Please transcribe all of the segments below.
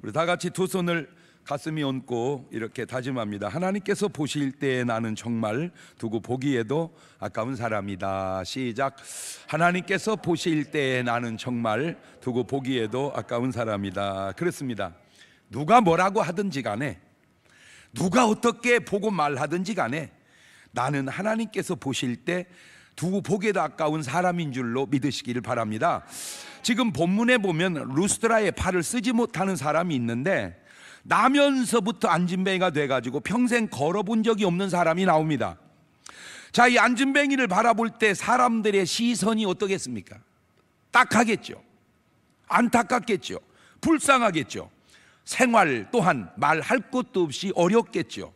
우리 다 같이 두 손을 가슴에 얹고 이렇게 다짐합니다. 하나님께서 보실 때에 나는 정말 두고 보기에도 아까운 사람이다. 시작. 하나님께서 보실 때에 나는 정말 두고 보기에도 아까운 사람이다. 그렇습니다. 누가 뭐라고 하든지 간에, 누가 어떻게 보고 말하든지 간에 나는 하나님께서 보실 때 두고 보기에도 아까운 사람인 줄로 믿으시기를 바랍니다. 지금 본문에 보면 루스드라의 팔을 쓰지 못하는 사람이 있는데 나면서부터 안진뱅이가 돼가지고 평생 걸어본 적이 없는 사람이 나옵니다. 자, 이 안진뱅이를 바라볼 때 사람들의 시선이 어떻겠습니까? 딱하겠죠. 안타깝겠죠. 불쌍하겠죠. 생활 또한 말할 것도 없이 어렵겠죠.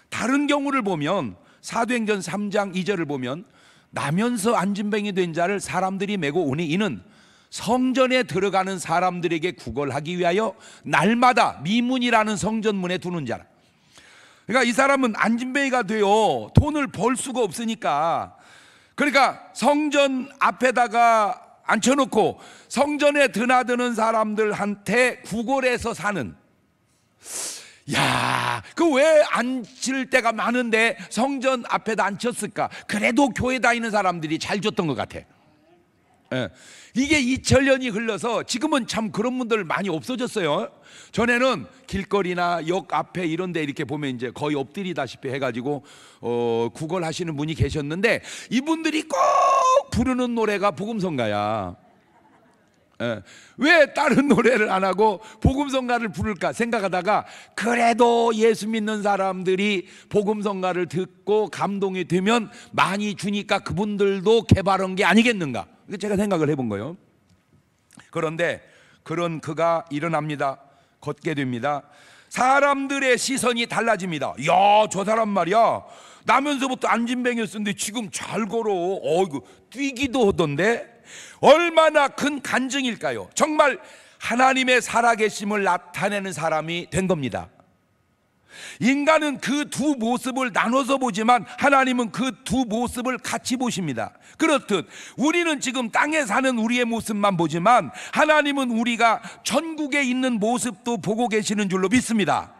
다른 경우를 보면 사도행전 3장 2절을 보면 나면서 안진뱅이 된 자를 사람들이 메고 오니 이는 성전에 들어가는 사람들에게 구걸하기 위하여 날마다 미문이라는 성전문에 두는 자라. 그러니까 이 사람은 안진뱅이가 되어 돈을 벌 수가 없으니까, 그러니까 성전 앞에다가 앉혀놓고 성전에 드나드는 사람들한테 구걸해서 사는. 야, 그 왜 앉힐 때가 많은데 성전 앞에다 앉혔을까? 그래도 교회 다니는 사람들이 잘 줬던 것 같아. 예. 이게 2000년이 흘러서 지금은 참 그런 분들 많이 없어졌어요. 전에는 길거리나 역 앞에 이런 데 이렇게 보면 이제 거의 엎드리다시피 해가지고 구걸하시는 분이 계셨는데 이분들이 꼭 부르는 노래가 복음성가야. 예. 왜 다른 노래를 안 하고 복음성가를 부를까 생각하다가 그래도 예수 믿는 사람들이 복음성가를 듣고 감동이 되면 많이 주니까 그분들도 개발한 게 아니겠는가, 제가 생각을 해본 거예요. 그런데 그런 그가 일어납니다. 걷게 됩니다. 사람들의 시선이 달라집니다. 야, 저 사람 말이야 나면서부터 안진뱅이였었는데 지금 잘 걸어. 어이구, 뛰기도 하던데. 얼마나 큰 간증일까요? 정말 하나님의 살아계심을 나타내는 사람이 된 겁니다. 인간은 그 두 모습을 나눠서 보지만 하나님은 그 두 모습을 같이 보십니다. 그렇듯 우리는 지금 땅에 사는 우리의 모습만 보지만 하나님은 우리가 천국에 있는 모습도 보고 계시는 줄로 믿습니다.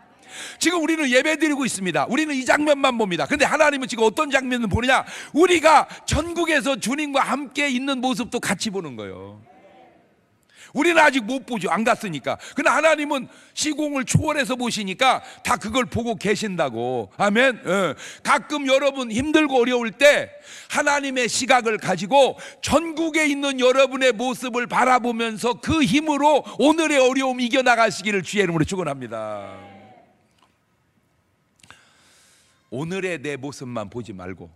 지금 우리는 예배 드리고 있습니다. 우리는 이 장면만 봅니다. 근데 하나님은 지금 어떤 장면을 보느냐? 우리가 천국에서 주님과 함께 있는 모습도 같이 보는 거예요. 우리는 아직 못 보죠. 안 갔으니까. 그러나 하나님은 시공을 초월해서 보시니까 다 그걸 보고 계신다고. 아멘. 가끔 여러분 힘들고 어려울 때 하나님의 시각을 가지고 전국에 있는 여러분의 모습을 바라보면서 그 힘으로 오늘의 어려움 이겨나가시기를 주의 이름으로 축원합니다. 오늘의 내 모습만 보지 말고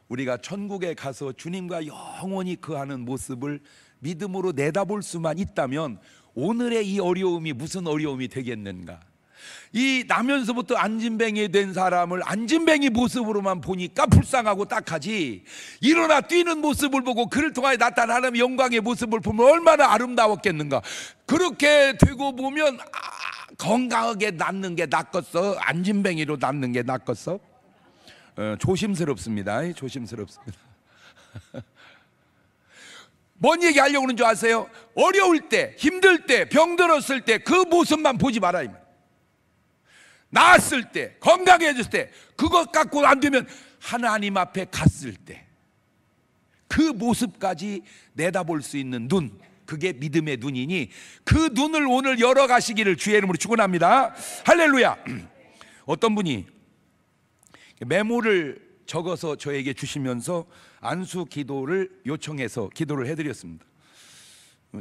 우리가 천국에 가서 주님과 영원히 거하는 모습을 믿음으로 내다볼 수만 있다면 오늘의 이 어려움이 무슨 어려움이 되겠는가? 이 나면서부터 안진뱅이 된 사람을 안진뱅이 모습으로만 보니까 불쌍하고 딱하지, 일어나 뛰는 모습을 보고 그를 통하여 나타나는 영광의 모습을 보면 얼마나 아름다웠겠는가. 그렇게 되고 보면 건강하게 낫는 게 낫겠어? 안진뱅이로 낫는 게 낫겠어? 조심스럽습니다. 조심스럽습니다. 뭔 얘기 하려고 하는 줄 아세요? 어려울 때, 힘들 때, 병들었을 때 그 모습만 보지 마라. 나았을 때, 건강해졌을 때, 그것 갖고 안 되면 하나님 앞에 갔을 때 그 모습까지 내다볼 수 있는 눈, 그게 믿음의 눈이니 그 눈을 오늘 열어가시기를 주의 이름으로 축원합니다. 할렐루야. 어떤 분이 메모를 적어서 저에게 주시면서 안수 기도를 요청해서 기도를 해드렸습니다.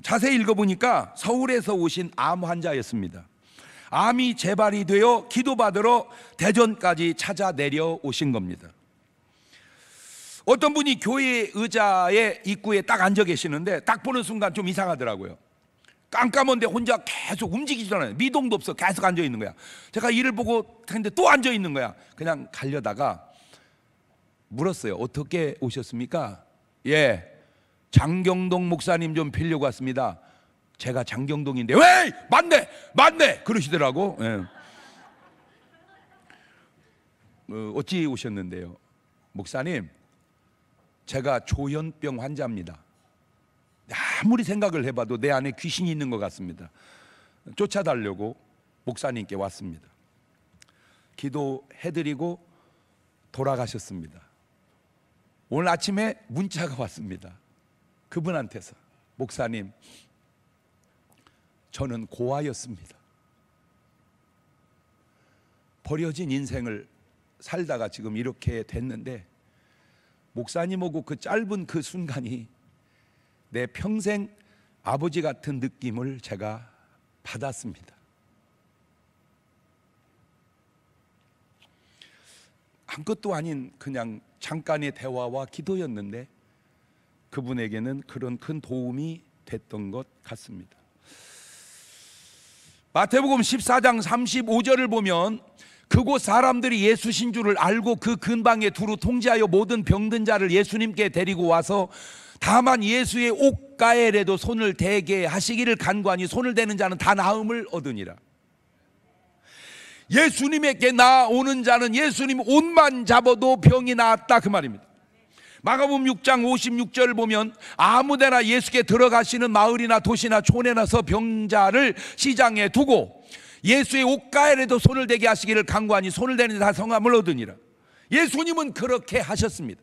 자세히 읽어보니까 서울에서 오신 암 환자였습니다. 암이 재발이 되어 기도받으러 대전까지 찾아 내려오신 겁니다. 어떤 분이 교회 의자의 입구에 딱 앉아 계시는데 딱 보는 순간 좀 이상하더라고요. 깜깜한데 혼자 계속 움직이지도 않아요. 미동도 없어. 계속 앉아 있는 거야. 제가 이를 보고 했는데 또 앉아 있는 거야. 그냥 가려다가 물었어요. 어떻게 오셨습니까? 예, 장경동 목사님 좀 뵈려고 왔습니다. 제가 장경동인데 왜? 맞네 그러시더라고. 예. 어찌 오셨는데요? 목사님, 제가 조현병 환자입니다. 아무리 생각을 해봐도 내 안에 귀신이 있는 것 같습니다. 쫓아달라고 목사님께 왔습니다. 기도해드리고 돌아가셨습니다. 오늘 아침에 문자가 왔습니다. 그분한테서, 목사님, 저는 고아였습니다. 버려진 인생을 살다가 지금 이렇게 됐는데 목사님하고 그 짧은 그 순간이 내 평생 아버지 같은 느낌을 제가 받았습니다. 아무것도 아닌 그냥 잠깐의 대화와 기도였는데 그분에게는 그런 큰 도움이 됐던 것 같습니다. 마태복음 14장 35절을 보면 그곳 사람들이 예수신 줄을 알고 그 근방에 두루 통제하여 모든 병든 자를 예수님께 데리고 와서 다만 예수의 옷가엘에도 손을 대게 하시기를 간구하니 손을 대는 자는 다 나음을 얻으니라. 예수님에게 나오는 자는 예수님 옷만 잡아도 병이 나았다, 그 말입니다. 마가복음 6장 56절을 보면 아무데나 예수께 들어가시는 마을이나 도시나 촌에 나서 병자를 시장에 두고 예수의 옷가엘에도 손을 대게 하시기를 간구하니 손을 대는 자 다 성함을 얻으니라. 예수님은 그렇게 하셨습니다.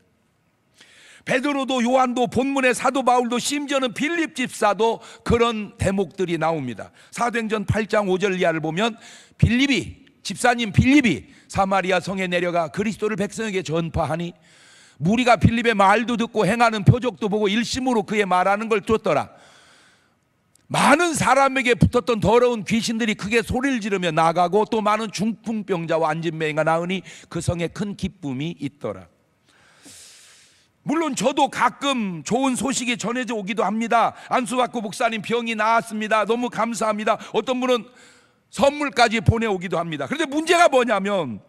베드로도 요한도 본문의 사도 바울도 심지어는 빌립 집사도 그런 대목들이 나옵니다. 사도행전 8장 5절 이하를 보면 집사님 빌립이 사마리아 성에 내려가 그리스도를 백성에게 전파하니 무리가 빌립의 말도 듣고 행하는 표적도 보고 일심으로 그의 말하는 걸 쫓더라. 많은 사람에게 붙었던 더러운 귀신들이 크게 소리를 지르며 나가고 또 많은 중풍병자와 안진뱅이가 나으니 그 성에 큰 기쁨이 있더라. 물론 저도 가끔 좋은 소식이 전해져 오기도 합니다. 안수받고 목사님 병이 나았습니다, 너무 감사합니다. 어떤 분은 선물까지 보내오기도 합니다. 그런데 문제가 뭐냐면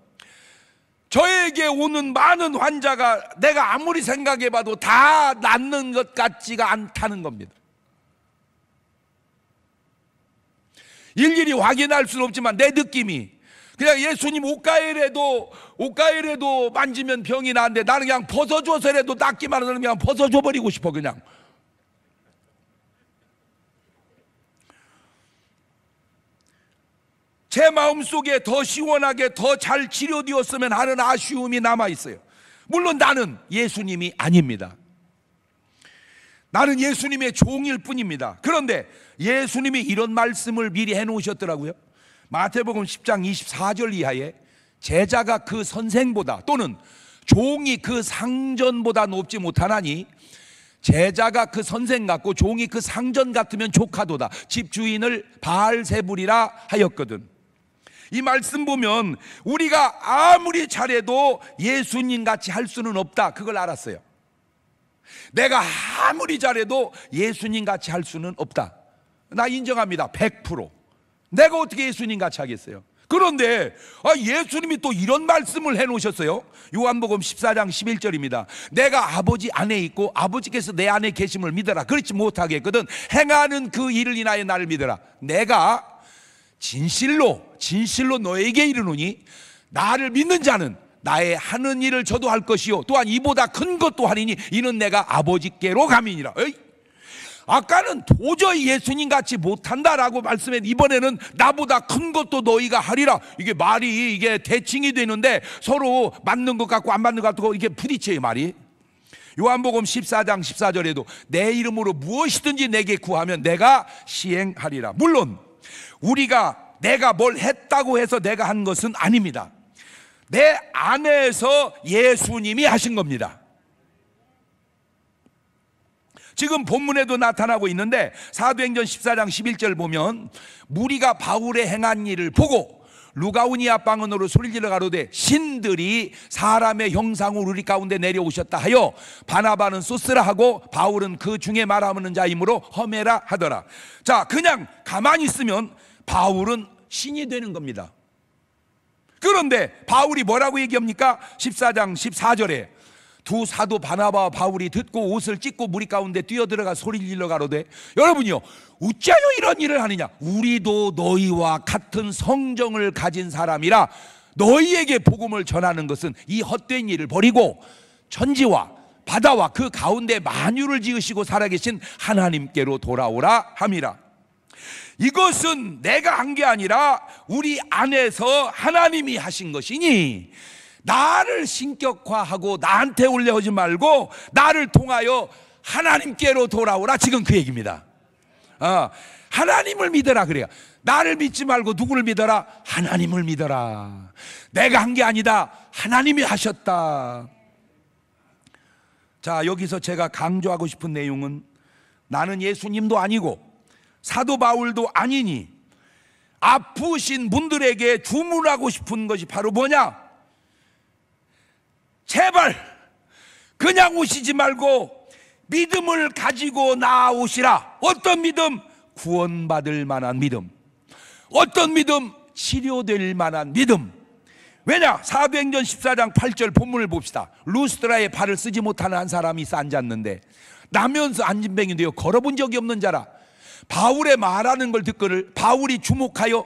저에게 오는 많은 환자가 내가 아무리 생각해봐도 다 낫는 것 같지가 않다는 겁니다. 일일이 확인할 수는 없지만 내 느낌이 그냥 예수님 옷가엘에도 만지면 병이 나는데 나는 그냥 벗어줘서라도 낫기만 하면 그냥 벗어줘버리고 싶어. 그냥 제 마음속에 더 시원하게 더 잘 치료되었으면 하는 아쉬움이 남아있어요. 물론 나는 예수님이 아닙니다. 나는 예수님의 종일 뿐입니다. 그런데 예수님이 이런 말씀을 미리 해놓으셨더라고요. 마태복음 10장 24절 이하에 제자가 그 선생보다 또는 종이 그 상전보다 높지 못하나니 제자가 그 선생 같고 종이 그 상전 같으면 족하도다. 집주인을 바알세불이라 하였거든. 이 말씀 보면 우리가 아무리 잘해도 예수님 같이 할 수는 없다, 그걸 알았어요. 내가 아무리 잘해도 예수님 같이 할 수는 없다. 나 인정합니다. 100%. 내가 어떻게 예수님 같이 하겠어요? 그런데 예수님이 또 이런 말씀을 해놓으셨어요. 요한복음 14장 11절입니다. 내가 아버지 안에 있고 아버지께서 내 안에 계심을 믿어라. 그렇지 못하겠거든 행하는 그 일을 인하여 나를 믿어라. 내가 진실로 너에게 이르노니 나를 믿는 자는 나의 하는 일을 저도 할 것이요 또한 이보다 큰 것도 하리니 이는 내가 아버지께로 감이니라. 아까는 도저히 예수님 같이 못한다라고 말씀했는데 이번에는 나보다 큰 것도 너희가 하리라. 이게 말이 이게 대칭이 되는데 서로 맞는 것 같고 안 맞는 것 같고 이게 부딪혀요, 말이. 요한복음 14장 14절에도 내 이름으로 무엇이든지 내게 구하면 내가 시행하리라. 물론 내가 뭘 했다고 해서 내가 한 것은 아닙니다. 내 안에서 예수님이 하신 겁니다. 지금 본문에도 나타나고 있는데 사도행전 14장 11절 보면 무리가 바울의 행한 일을 보고 루가우니아 방언으로 소리질러 가로되 신들이 사람의 형상으로 우리 가운데 내려오셨다 하여 바나바는 소스라 하고 바울은 그 중에 말하는 자이므로 험해라 하더라. 자, 그냥 가만히 있으면 바울은 신이 되는 겁니다. 그런데 바울이 뭐라고 얘기합니까? 14장 14절에 두 사도 바나바와 바울이 듣고 옷을 찢고 무리 가운데 뛰어들어가 소리를 질러 가로되 여러분이요 어찌하여 이런 일을 하느냐? 우리도 너희와 같은 성정을 가진 사람이라 너희에게 복음을 전하는 것은 이 헛된 일을 버리고 천지와 바다와 그 가운데 만유를 지으시고 살아계신 하나님께로 돌아오라 함이라. 이것은 내가 한 게 아니라 우리 안에서 하나님이 하신 것이니 나를 신격화하고 나한테 올려오지 말고 나를 통하여 하나님께로 돌아오라. 지금 그 얘기입니다. 하나님을 믿어라 그래요. 나를 믿지 말고 누구를 믿어라? 하나님을 믿어라. 내가 한 게 아니다. 하나님이 하셨다. 자, 여기서 제가 강조하고 싶은 내용은 나는 예수님도 아니고 사도 바울도 아니니 아프신 분들에게 주문하고 싶은 것이 바로 뭐냐? 제발 그냥 오시지 말고 믿음을 가지고 나오시라. 어떤 믿음? 구원받을 만한 믿음. 어떤 믿음? 치료될 만한 믿음. 왜냐? 사도행전 14장 8절 본문을 봅시다. 루스드라에 발을 쓰지 못하는 한 사람이 있어 앉았는데 나면서 안진뱅이 되어 걸어본 적이 없는 자라. 바울의 말하는 걸 듣거늘 바울이 주목하여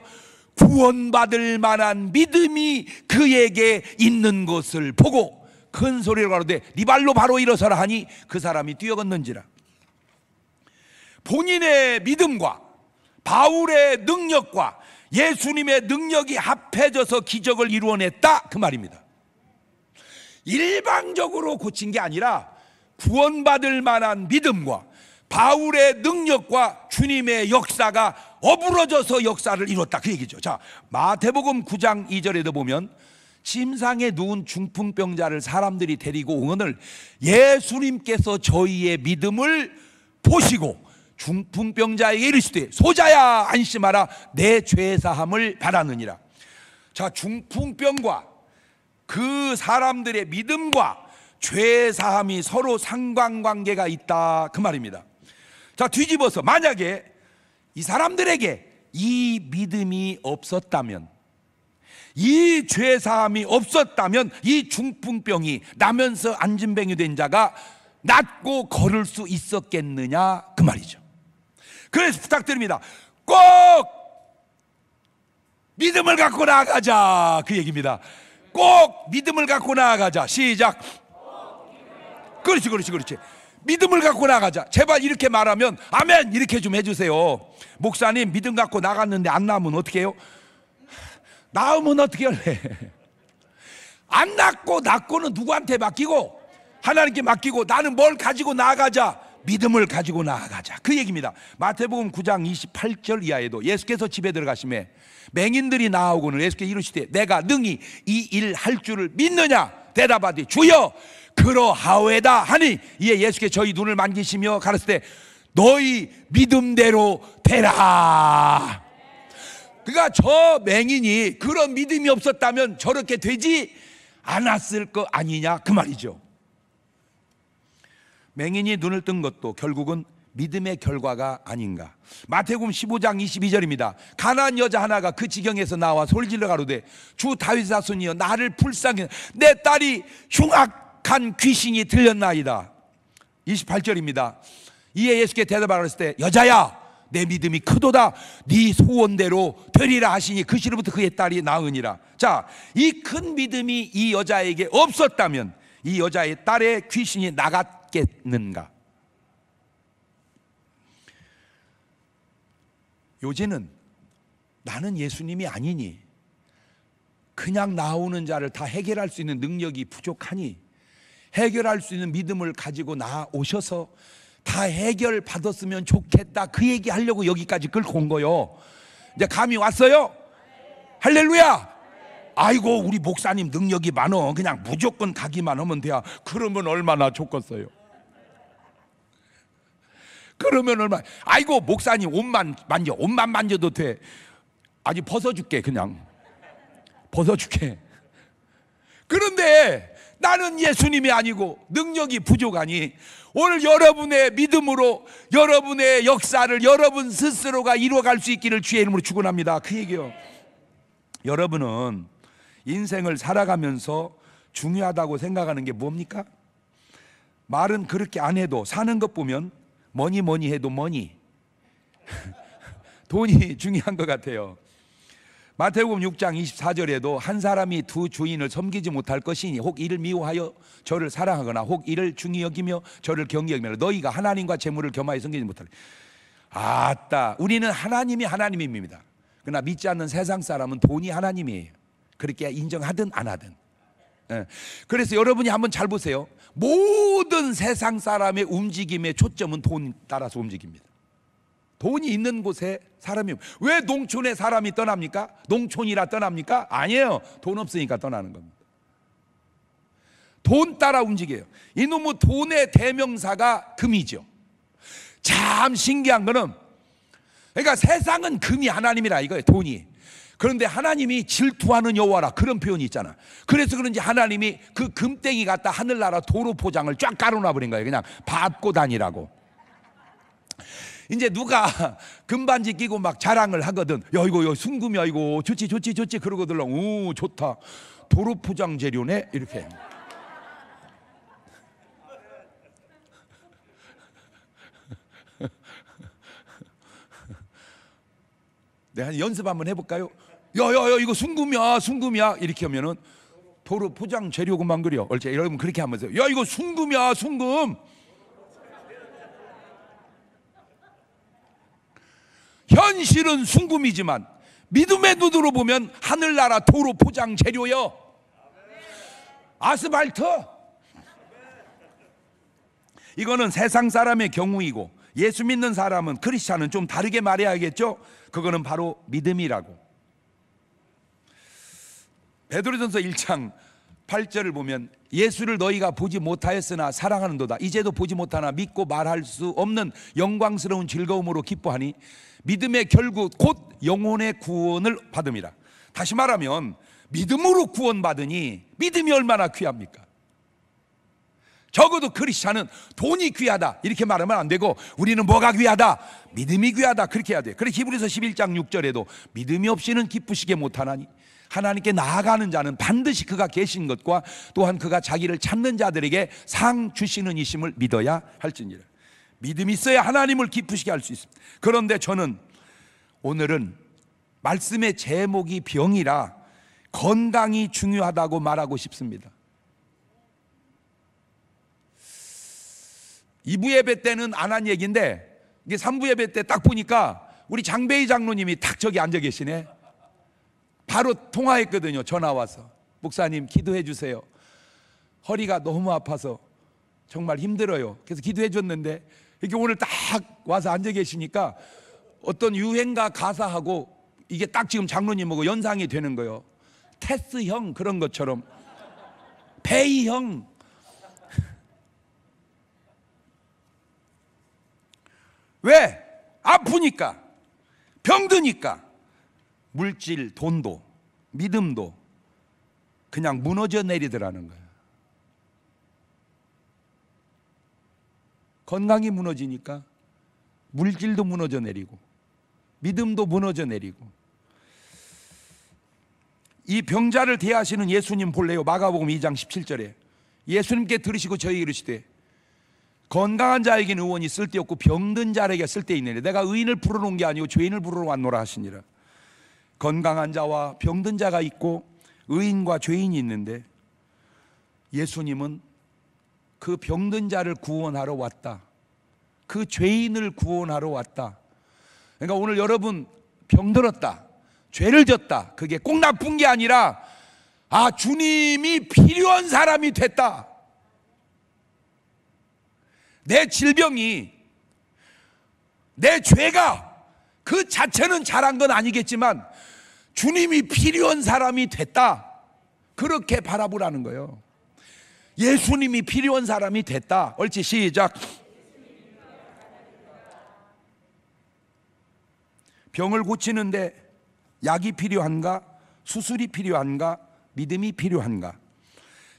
구원받을 만한 믿음이 그에게 있는 것을 보고 큰 소리로 가로되 네 발로 바로 일어서라 하니 그 사람이 뛰어걷는지라. 본인의 믿음과 바울의 능력과 예수님의 능력이 합해져서 기적을 이루어냈다 그 말입니다. 일방적으로 고친 게 아니라 구원받을 만한 믿음과 바울의 능력과 주님의 역사가 어우러져서 역사를 이뤘다 그 얘기죠. 자, 마태복음 9장 2절에도 보면 침상에 누운 중풍병자를 사람들이 데리고 오거늘 예수님께서 저희의 믿음을 보시고 중풍병자에게 이르시되 소자야 안심하라 내 죄사함을 받았느니라. 자, 중풍병과 그 사람들의 믿음과 죄사함이 서로 상관관계가 있다 그 말입니다. 자, 뒤집어서 만약에 이 사람들에게 이 믿음이 없었다면, 이 죄사함이 없었다면 이 중풍병이 나면서 안진뱅이 된 자가 낫고 걸을 수 있었겠느냐 그 말이죠. 그래서 부탁드립니다. 꼭 믿음을 갖고 나아가자 그 얘기입니다. 꼭 믿음을 갖고 나아가자. 시작. 그렇지. 믿음을 갖고 나가자. 제발 이렇게 말하면 아멘 이렇게 좀 해주세요. 목사님 믿음 갖고 나갔는데 안 나오면 어떻게 해요? 나오면 어떻게 할래? 안 낳고는 누구한테 맡기고? 하나님께 맡기고 나는 뭘 가지고 나아가자? 믿음을 가지고 나아가자 그 얘기입니다. 마태복음 9장 28절 이하에도 예수께서 집에 들어가시매 맹인들이 나오고는 예수께서 이르시되 내가 능히 이 일 할 줄을 믿느냐? 대답하되 주여 그러하오이다 하니 이에 예수께서 저희 눈을 만지시며 가르칠 때 너희 믿음대로 되라. 그러니까 저 맹인이 그런 믿음이 없었다면 저렇게 되지 않았을 거 아니냐 그 말이죠. 맹인이 눈을 뜬 것도 결국은 믿음의 결과가 아닌가. 마태복음 15장 22절입니다. 가난한 여자 하나가 그 지경에서 나와 소리질러 가로되 주 다윗 자손이여 나를 불쌍히 내 딸이 흉악한 귀신이 들렸나이다. 28절입니다. 이에 예수께 대답하였을 때 여자야 내 믿음이 크도다 네 소원대로 되리라 하시니 그 시로부터 그의 딸이 나으니라. 자, 이 큰 믿음이 이 여자에게 없었다면 이 여자의 딸의 귀신이 나갔겠는가? 요새는 나는 예수님이 아니니 그냥 나오는 자를 다 해결할 수 있는 능력이 부족하니 해결할 수 있는 믿음을 가지고 나오셔서 다 해결 받았으면 좋겠다 그 얘기 하려고 여기까지 끌고 온 거요. 이제 감이 왔어요? 할렐루야. 아이고 우리 목사님 능력이 많어 그냥 무조건 가기만 하면 돼야. 그러면 얼마나 좋겠어요. 그러면 얼마나. 아이고 목사님 옷만 만져도 돼. 아니 벗어줄게. 그냥 벗어줄게. 그런데 나는 예수님이 아니고 능력이 부족하니 오늘 여러분의 믿음으로 여러분의 역사를 여러분 스스로가 이루어갈 수 있기를 주의 이름으로 축원합니다. 그 얘기요. 여러분은 인생을 살아가면서 중요하다고 생각하는 게 뭡니까? 말은 그렇게 안 해도 사는 것 보면 뭐니 해도 돈이 중요한 것 같아요. 마태복음 6장 24절에도 한 사람이 두 주인을 섬기지 못할 것이니 혹 이를 미워하여 저를 사랑하거나 혹 이를 중히 여기며 저를 경히 여기며 너희가 하나님과 재물을 겸하여 섬기지 못하리. 아따, 우리는 하나님이 하나님입니다. 그러나 믿지 않는 세상 사람은 돈이 하나님이에요. 그렇게 인정하든 안 하든. 그래서 여러분이 한번 잘 보세요. 모든 세상 사람의 움직임의 초점은 돈 따라서 움직입니다. 돈이 있는 곳에 사람이, 왜 농촌에 사람이 떠납니까? 농촌이라 떠납니까? 아니에요. 돈 없으니까 떠나는 겁니다. 돈 따라 움직여요. 이놈의 돈의 대명사가 금이죠. 참 신기한 거는, 그러니까 세상은 금이 하나님이라 이거예요. 돈이. 그런데 하나님이 질투하는 여호와라, 그런 표현이 있잖아. 그래서 그런지 하나님이 그 금땡이 갖다 하늘나라 도로 포장을 쫙 깔아놔 버린 거예요. 그냥 밟고 다니라고. 이제 누가 금반지 끼고 막 자랑을 하거든. 야, 이거 순금이야, 이거 좋지 그러거든. 오, 좋다, 도로 포장 재료네, 이렇게. 내가 연습 한번 해볼까요? 야, 이거 순금이야 이렇게 하면은 도로 포장 재료구만 그려. 얼제 여러분 그렇게 하면서, 야, 이거 순금이야, 순금. 현실은 순금이지만 믿음의 눈으로 보면 하늘나라 도로 포장 재료요. 아스팔트. 이거는 세상 사람의 경우이고, 예수 믿는 사람은, 크리스찬은 좀 다르게 말해야겠죠. 그거는 바로 믿음이라고. 베드로전서 1장 8절을 보면, 예수를 너희가 보지 못하였으나 사랑하는도다. 이제도 보지 못하나 믿고 말할 수 없는 영광스러운 즐거움으로 기뻐하니 믿음의 결국 곧 영혼의 구원을 받음이라. 다시 말하면 믿음으로 구원받으니 믿음이 얼마나 귀합니까? 적어도 크리스찬은 돈이 귀하다 이렇게 말하면 안 되고, 우리는 뭐가 귀하다? 믿음이 귀하다, 그렇게 해야 돼요. 그래서 히브리서 11장 6절에도 믿음이 없이는 기쁘시게 못하나니 하나님께 나아가는 자는 반드시 그가 계신 것과 또한 그가 자기를 찾는 자들에게 상 주시는 이심을 믿어야 할지니라. 믿음이 있어야 하나님을 기쁘시게 할 수 있습니다. 그런데 저는 오늘은 말씀의 제목이 병이라 건강이 중요하다고 말하고 싶습니다. 2부 예배 때는 안 한 얘기인데, 이게 3부 예배 때 딱 보니까 우리 장배희 장로님이 딱 저기 앉아 계시네. 바로 통화했거든요. 전화 와서, 목사님 기도해 주세요. 허리가 너무 아파서 정말 힘들어요. 그래서 기도해 줬는데, 이렇게 오늘 딱 와서 앉아 계시니까 어떤 유행가 가사하고 이게 딱 지금 장로님하고 연상이 되는 거예요. 테스 형 그런 것처럼, 베이 형. 왜? 아프니까, 병드니까 물질, 돈도, 믿음도 그냥 무너져 내리더라는 거예요. 건강이 무너지니까 물질도 무너져 내리고 믿음도 무너져 내리고. 이 병자를 대하시는 예수님 볼래요? 마가복음 2장 17절에 예수님께 들으시고 저희에게 이르시되 건강한 자에게는 의원이 쓸데없고 병든 자에게 쓸데있느니라. 내가 의인을 부르러 온 게 아니고 죄인을 부르러 왔노라 하시니라. 건강한 자와 병든 자가 있고 의인과 죄인이 있는데, 예수님은 그 병든 자를 구원하러 왔다. 그 죄인을 구원하러 왔다. 그러니까 오늘 여러분 병들었다, 죄를 졌다, 그게 꼭 나쁜 게 아니라, 아, 주님이 필요한 사람이 됐다. 내 질병이, 내 죄가 그 자체는 잘한 건 아니겠지만 주님이 필요한 사람이 됐다, 그렇게 바라보라는 거예요. 예수님이 필요한 사람이 됐다. 옳지, 시작. 병을 고치는데 약이 필요한가? 수술이 필요한가? 믿음이 필요한가?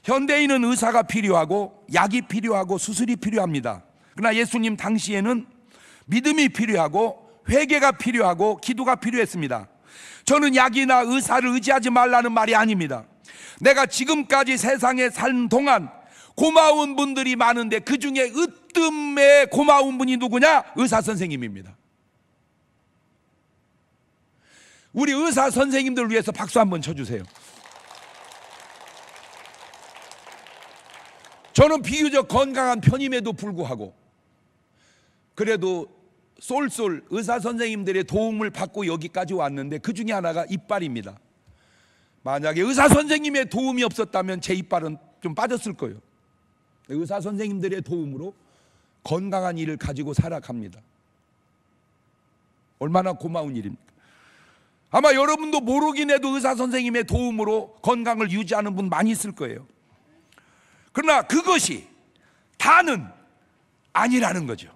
현대인은 의사가 필요하고 약이 필요하고 수술이 필요합니다. 그러나 예수님 당시에는 믿음이 필요하고 회개가 필요하고 기도가 필요했습니다. 저는 약이나 의사를 의지하지 말라는 말이 아닙니다. 내가 지금까지 세상에 산 동안 고마운 분들이 많은데 그 중에 으뜸에 고마운 분이 누구냐? 의사 선생님입니다. 우리 의사 선생님들 위해서 박수 한번 쳐주세요. 저는 비교적 건강한 편임에도 불구하고 그래도 쏠쏠 의사 선생님들의 도움을 받고 여기까지 왔는데 그 중에 하나가 이빨입니다. 만약에 의사 선생님의 도움이 없었다면 제 이빨은 좀 빠졌을 거예요. 의사 선생님들의 도움으로 건강한 이를 가지고 살아갑니다. 얼마나 고마운 일입니까? 아마 여러분도 모르긴 해도 의사 선생님의 도움으로 건강을 유지하는 분 많이 있을 거예요. 그러나 그것이 다는 아니라는 거죠.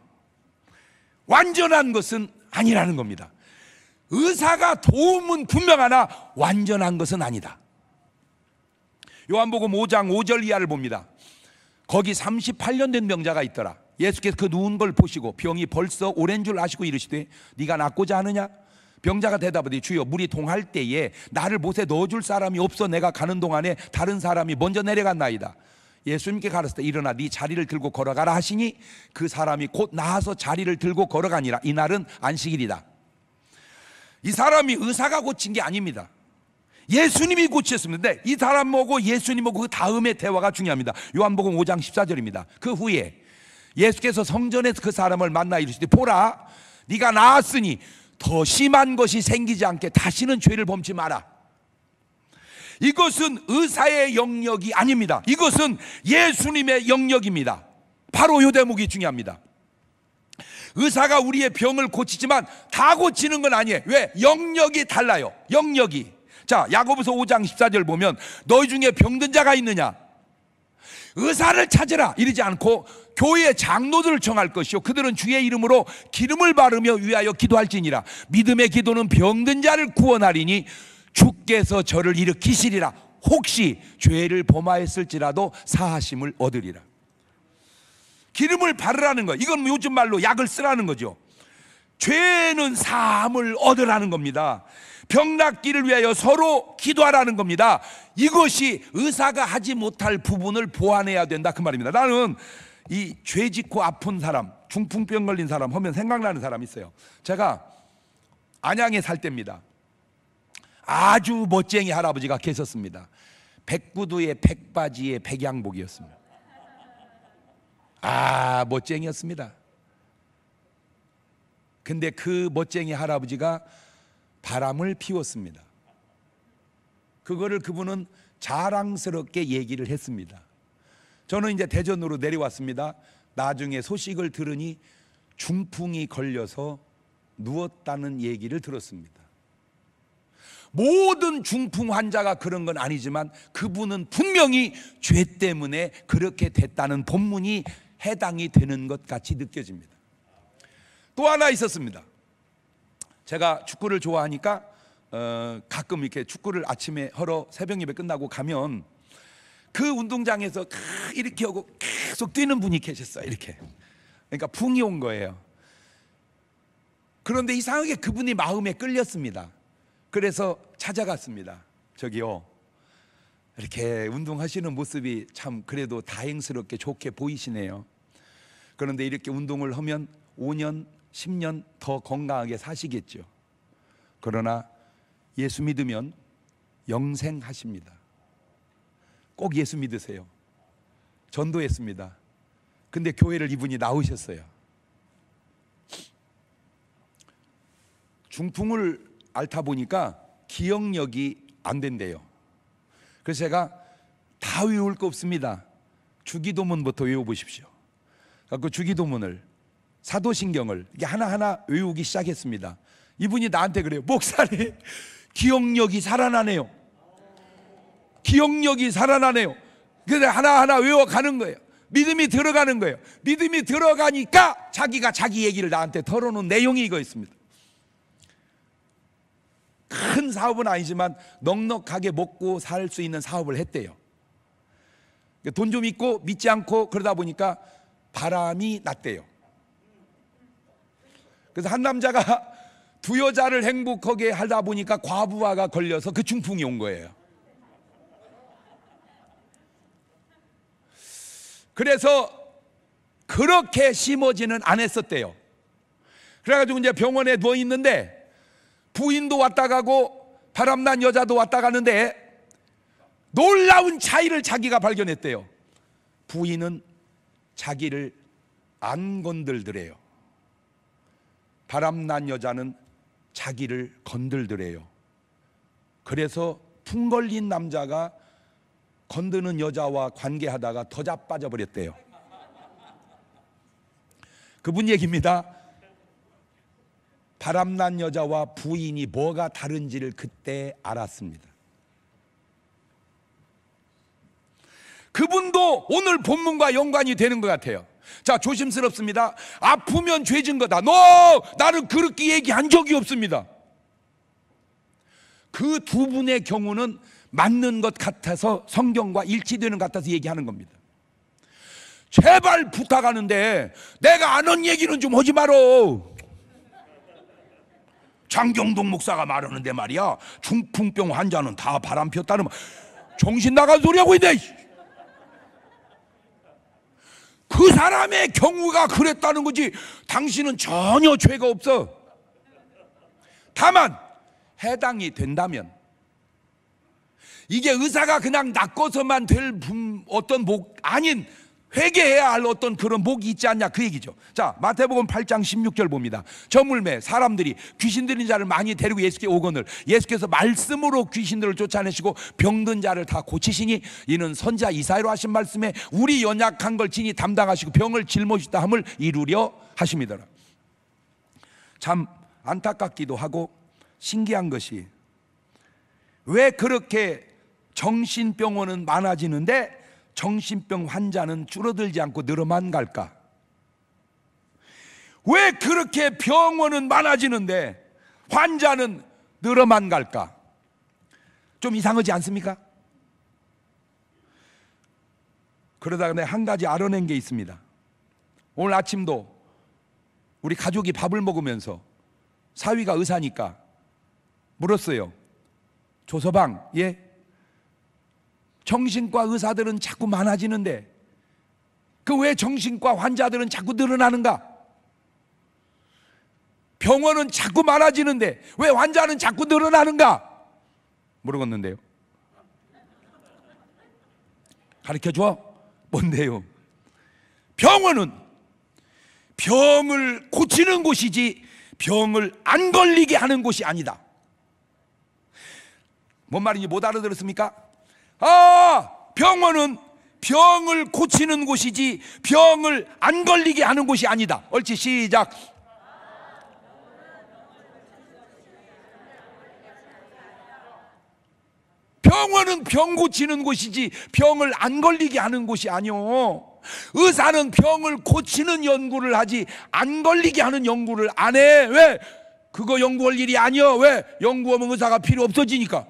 완전한 것은 아니라는 겁니다. 의사가 도움은 분명하나 완전한 것은 아니다. 요한복음 5장 5절 이하를 봅니다. 거기 38년 된 병자가 있더라. 예수께서 그 누운 걸 보시고 병이 벌써 오랜 줄 아시고 이르시되 네가 낫고자 하느냐? 병자가 대답하되 주여 물이 동할 때에 나를 못에 넣어줄 사람이 없어 내가 가는 동안에 다른 사람이 먼저 내려갔나이다. 예수님께 가르치되 일어나 네 자리를 들고 걸어가라 하시니 그 사람이 곧 나아서 자리를 들고 걸어가니라. 이날은 안식일이다. 이 사람이 의사가 고친 게 아닙니다. 예수님이 고쳤습니다. 이 사람하고 예수님하고 그 다음의 대화가 중요합니다. 요한복음 5장 14절입니다. 그 후에 예수께서 성전에서 그 사람을 만나 이르시되 보라 네가 나았으니 더 심한 것이 생기지 않게 다시는 죄를 범치 마라. 이것은 의사의 영역이 아닙니다. 이것은 예수님의 영역입니다. 바로 이 대목이 중요합니다. 의사가 우리의 병을 고치지만 다 고치는 건 아니에요. 왜? 영역이 달라요. 영역이. 자, 야고보서 5장 14절 보면 너희 중에 병든 자가 있느냐? 의사를 찾으라 이러지 않고 교회의 장로들을 청할 것이요 그들은 주의 이름으로 기름을 바르며 위하여 기도할지니라. 믿음의 기도는 병든 자를 구원하리니 주께서 저를 일으키시리라. 혹시 죄를 범하였을지라도 사하심을 얻으리라. 기름을 바르라는 거, 이건 요즘 말로 약을 쓰라는 거죠. 죄는 사함을 얻으라는 겁니다. 병 낫기를 위하여 서로 기도하라는 겁니다. 이것이 의사가 하지 못할 부분을 보완해야 된다 그 말입니다. 나는 이 죄 짓고 아픈 사람, 중풍병 걸린 사람 하면 생각나는 사람이 있어요. 제가 안양에 살 때입니다. 아주 멋쟁이 할아버지가 계셨습니다. 백구두에 백바지에 백양복이었습니다. 아, 멋쟁이였습니다. 근데 그 멋쟁이 할아버지가 바람을 피웠습니다. 그거를 그분은 자랑스럽게 얘기를 했습니다. 저는 이제 대전으로 내려왔습니다. 나중에 소식을 들으니 중풍이 걸려서 누웠다는 얘기를 들었습니다. 모든 중풍 환자가 그런 건 아니지만 그분은 분명히 죄 때문에 그렇게 됐다는 본문이 해당이 되는 것 같이 느껴집니다. 또 하나 있었습니다. 제가 축구를 좋아하니까 가끔 이렇게 축구를 아침에 하러 새벽 예배 끝나고 가면 그 운동장에서 이렇게 하고 계속 뛰는 분이 계셨어요. 이렇게. 그러니까 풍이 온 거예요. 그런데 이상하게 그분이 마음에 끌렸습니다. 그래서 찾아갔습니다. 저기요, 이렇게 운동하시는 모습이 참 그래도 다행스럽게 좋게 보이시네요. 그런데 이렇게 운동을 하면 5년, 10년 더 건강하게 사시겠죠. 그러나 예수 믿으면 영생하십니다. 꼭 예수 믿으세요. 전도했습니다. 근데 교회를 이분이 나오셨어요. 중풍을 앓다 보니까 기억력이 안 된대요. 그래서 제가 다 외울 거 없습니다. 주기도문부터 외워보십시오. 그 주기도문을, 사도신경을 이게 하나하나 외우기 시작했습니다. 이분이 나한테 그래요. 목사님, 기억력이 살아나네요. 기억력이 살아나네요. 그래서 하나하나 외워가는 거예요. 믿음이 들어가는 거예요. 믿음이 들어가니까 자기가 자기 얘기를 나한테 털어놓은 내용이 이거 있습니다. 큰 사업은 아니지만 넉넉하게 먹고 살 수 있는 사업을 했대요. 돈 좀 있고 믿지 않고 그러다 보니까 바람이 났대요. 그래서 한 남자가 두 여자를 행복하게 하다 보니까 과부하가 걸려서 그 중풍이 온 거예요. 그래서 그렇게 심하지는 않았었대요. 그래가지고 이제 병원에 누워 있는데 부인도 왔다 가고 바람난 여자도 왔다 가는데 놀라운 차이를 자기가 발견했대요. 부인은 자기를 안 건들더래요. 바람난 여자는 자기를 건들더래요. 그래서 풍 걸린 남자가 건드는 여자와 관계하다가 더 자빠져 버렸대요. 그분 얘기입니다. 바람난 여자와 부인이 뭐가 다른지를 그때 알았습니다. 그분도 오늘 본문과 연관이 되는 것 같아요. 자, 조심스럽습니다. 아프면 죄진 거다. 나는 그렇게 얘기한 적이 없습니다. 그 두 분의 경우는 맞는 것 같아서, 성경과 일치되는 것 같아서 얘기하는 겁니다. 제발 부탁하는데 내가 아는 얘기는 좀 하지 말어. 장경동 목사가 말하는데 말이야, 중풍병 환자는 다 바람 폈다는 말, 정신 나간 소리 하고 있네. 그 사람의 경우가 그랬다는 거지 당신은 전혀 죄가 없어. 다만 해당이 된다면, 이게 의사가 그냥 낚아서만 될 어떤 목 아닌 회개해야 할 어떤 그런 목이 있지 않냐, 그 얘기죠. 자, 마태복음 8장 16절 봅니다. 저물매 사람들이 귀신 들린 자를 많이 데리고 예수께 오거늘 예수께서 말씀으로 귀신들을 쫓아내시고 병든 자를 다 고치시니 이는 선지자 이사야로 하신 말씀에 우리 연약한 걸 친히 담당하시고 병을 짊어지다 함을 이루려 하심이더라. 참 안타깝기도 하고 신기한 것이, 왜 그렇게 정신병원은 많아지는데 정신병 환자는 줄어들지 않고 늘어만 갈까? 왜 그렇게 병원은 많아지는데 환자는 늘어만 갈까? 좀 이상하지 않습니까? 그러다가 내가 한 가지 알아낸 게 있습니다. 오늘 아침도 우리 가족이 밥을 먹으면서 사위가 의사니까 물었어요. 조서방, 예? 정신과 의사들은 자꾸 많아지는데 그 왜 정신과 환자들은 자꾸 늘어나는가? 병원은 자꾸 많아지는데 왜 환자는 자꾸 늘어나는가? 물어봤는데요. 가르쳐줘? 뭔데요? 병원은 병을 고치는 곳이지 병을 안 걸리게 하는 곳이 아니다. 뭔 말인지 못 알아들었습니까? 병원은 병을 고치는 곳이지 병을 안 걸리게 하는 곳이 아니다. 옳지, 시작. 병원은 병 고치는 곳이지 병을 안 걸리게 하는 곳이 아니오. 의사는 병을 고치는 연구를 하지 안 걸리게 하는 연구를 안 해. 왜? 그거 연구할 일이 아니야. 왜? 연구하면 의사가 필요 없어지니까.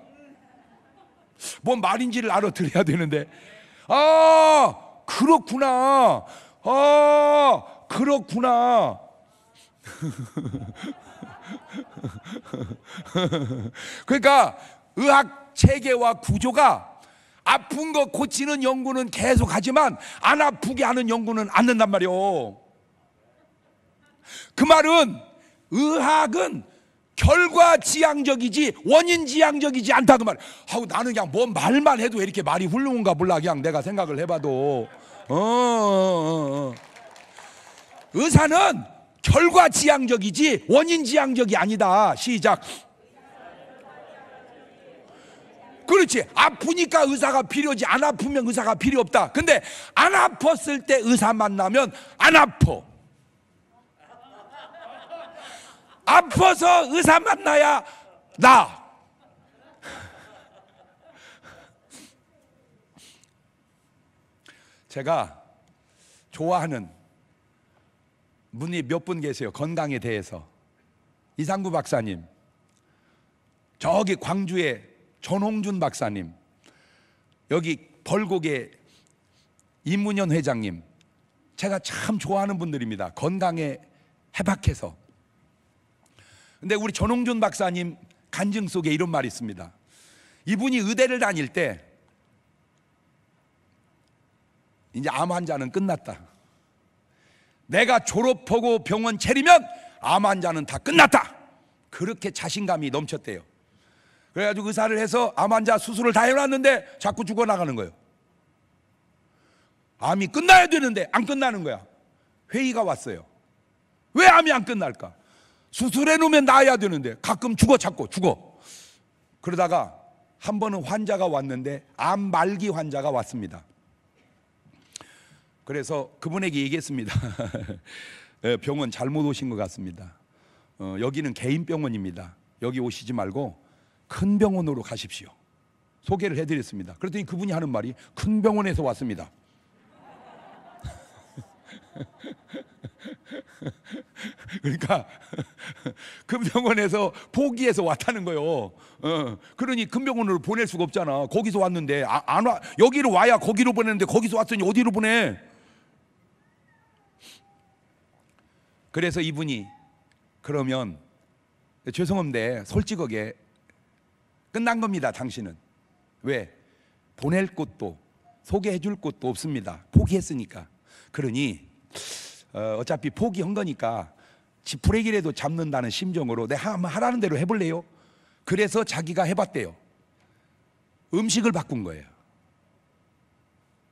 뭔 말인지를 알아들어야 되는데, 그렇구나. 그렇구나. 그러니까 의학 체계와 구조가 아픈 거 고치는 연구는 계속 하지만 안 아프게 하는 연구는 않는단 말이오. 그 말은 의학은 결과지향적이지 원인지향적이지 않다, 그 말. 나는 그냥 뭔 말만 해도 왜 이렇게 말이 훌륭한가 몰라. 그냥 내가 생각을 해봐도 의사는 결과지향적이지 원인지향적이 아니다. 시작. 그렇지. 아프니까 의사가 필요지 안 아프면 의사가 필요 없다. 근데 안 아팠을 때 의사 만나면 안 아파. 아파서 의사 만나야 나. 제가 좋아하는 분이 몇 분 계세요. 건강에 대해서. 이상구 박사님, 저기 광주에 전홍준 박사님, 여기 벌곡의 임문현 회장님, 제가 참 좋아하는 분들입니다. 건강에 해박해서. 근데 우리 전홍준 박사님 간증 속에 이런 말이 있습니다. 이분이 의대를 다닐 때 이제 암 환자는 끝났다. 내가 졸업하고 병원 차리면 암 환자는 다 끝났다. 그렇게 자신감이 넘쳤대요. 그래가지고 의사를 해서 암 환자 수술을 다 해놨는데 자꾸 죽어나가는 거예요. 암이 끝나야 되는데 안 끝나는 거야. 회의가 왔어요. 왜 암이 안 끝날까? 수술해 놓으면 나아야 되는데 가끔 자꾸 죽어. 그러다가 한 번은 환자가 왔는데 암 말기 환자가 왔습니다. 그래서 그분에게 얘기했습니다. 병원 잘못 오신 것 같습니다. 여기는 개인 병원입니다. 여기 오시지 말고 큰 병원으로 가십시오. 소개를 해드렸습니다. 그랬더니 그분이 하는 말이 큰 병원에서 왔습니다. 그러니까 큰 병원에서 포기해서 왔다는 거예요. 그러니 큰 병원으로 보낼 수가 없잖아. 거기서 왔는데 안 와. 여기로 와야 거기로 보내는데 거기서 왔더니 어디로 보내? 그래서 이분이 그러면 죄송한데 솔직하게 끝난 겁니다. 당신은. 왜? 보낼 곳도 소개해 줄 곳도 없습니다. 포기했으니까. 그러니 어차피 포기한 거니까 지푸레기라도 잡는다는 심정으로 내가 한번 하라는 대로 해볼래요? 그래서 자기가 해봤대요. 음식을 바꾼 거예요.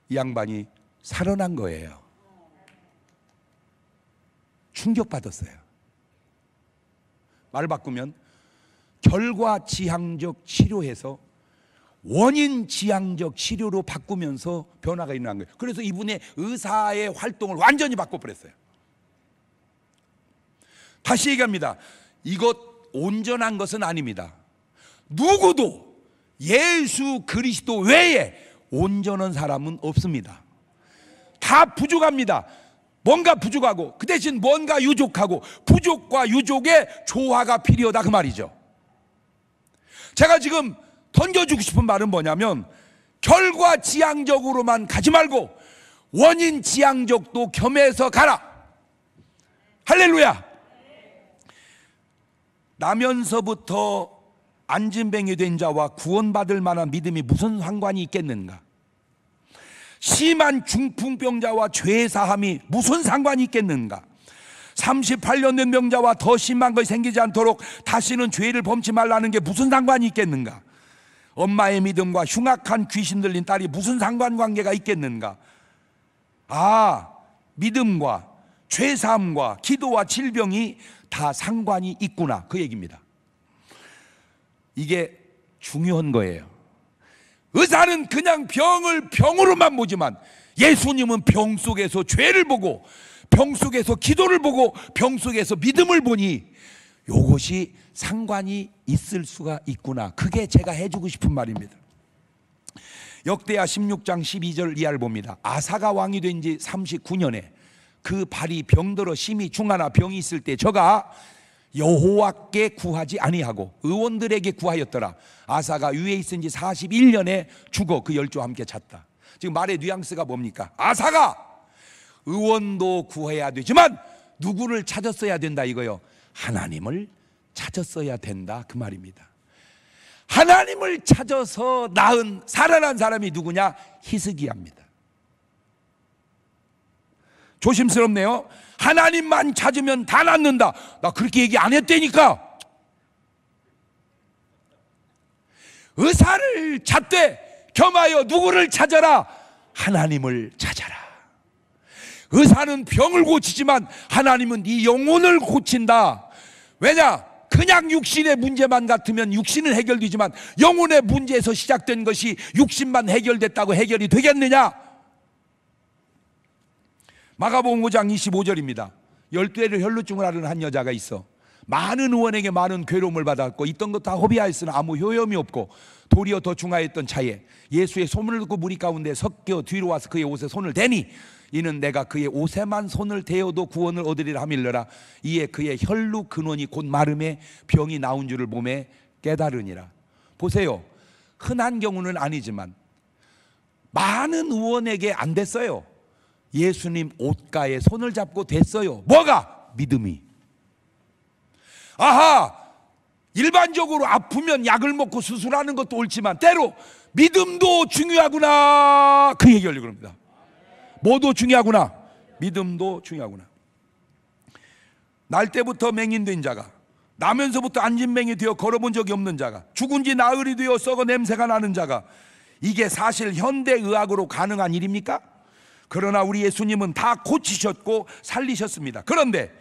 이 양반이 살아난 거예요. 충격받았어요. 말 바꾸면 결과 지향적 치료해서 원인 지향적 치료로 바꾸면서 변화가 일어난 거예요. 그래서 이분의 의사의 활동을 완전히 바꿔버렸어요. 다시 얘기합니다. 이것 온전한 것은 아닙니다. 누구도 예수 그리스도 외에 온전한 사람은 없습니다. 다 부족합니다. 뭔가 부족하고 그 대신 뭔가 유족하고 부족과 유족의 조화가 필요하다 그 말이죠. 제가 지금 던져주고 싶은 말은 뭐냐면 결과 지향적으로만 가지 말고 원인 지향적도 겸해서 가라. 할렐루야. 나면서부터 안진뱅이 된 자와 구원받을 만한 믿음이 무슨 상관이 있겠는가? 심한 중풍병자와 죄사함이 무슨 상관이 있겠는가? 38년 된 병자와 더 심한 것이 생기지 않도록 다시는 죄를 범치 말라는 게 무슨 상관이 있겠는가? 엄마의 믿음과 흉악한 귀신 들린 딸이 무슨 상관관계가 있겠는가? 믿음과 죄사함과 기도와 질병이 다 상관이 있구나, 그 얘기입니다. 이게 중요한 거예요. 의사는 그냥 병을 병으로만 보지만 예수님은 병 속에서 죄를 보고 병 속에서 기도를 보고 병 속에서 믿음을 보니 이것이 상관이 있을 수가 있구나. 그게 제가 해주고 싶은 말입니다. 역대하 16장 12절 이하를 봅니다. 아사가 왕이 된 지 39년에 그 발이 병들어 심히 중하나 병이 있을 때 저가 여호와께 구하지 아니하고 의원들에게 구하였더라. 아사가 위에 있은 지 41년에 죽어 그 열조와 함께 잤다. 지금 말의 뉘앙스가 뭡니까? 아사가 의원도 구해야 되지만 누구를 찾았어야 된다 이거요. 하나님을 찾았어야 된다 그 말입니다. 하나님을 찾아서 살아난 사람이 누구냐? 히스기야입니다. 조심스럽네요. 하나님만 찾으면 다 낫는다. 나 그렇게 얘기 안 했다니까. 의사를 찾되 겸하여 누구를 찾아라? 하나님을 찾아라. 의사는 병을 고치지만 하나님은 네 영혼을 고친다. 왜냐? 그냥 육신의 문제만 같으면 육신은 해결되지만 영혼의 문제에서 시작된 것이 육신만 해결됐다고 해결이 되겠느냐? 마가복음 5장 25절입니다. 12회를 혈루증을 앓은 한 여자가 있어 많은 의원에게 많은 괴로움을 받았고 있던 것 다 허비하였으나 아무 효염이 없고 도리어 더 중하였던 차에 예수의 소문을 듣고 무리 가운데 섞여 뒤로 와서 그의 옷에 손을 대니 이는 내가 그의 옷에만 손을 대어도 구원을 얻으리라 하밀러라. 이에 그의 혈루 근원이 곧 마름에 병이 나온 줄을 몸에 깨달으니라. 보세요. 흔한 경우는 아니지만 많은 의원에게 안 됐어요. 예수님 옷가에 손을 잡고 됐어요. 뭐가? 믿음이. 일반적으로 아프면 약을 먹고 수술하는 것도 옳지만 때로 믿음도 중요하구나, 그 얘기하려고 합니다. 뭐도 중요하구나? 믿음도 중요하구나. 날 때부터 맹인된 자가, 나면서부터 안진뱅이 되어 걸어본 적이 없는 자가, 죽은 지 나흘이 되어 썩어 냄새가 나는 자가, 이게 사실 현대의학으로 가능한 일입니까? 그러나 우리 예수님은 다 고치셨고 살리셨습니다. 그런데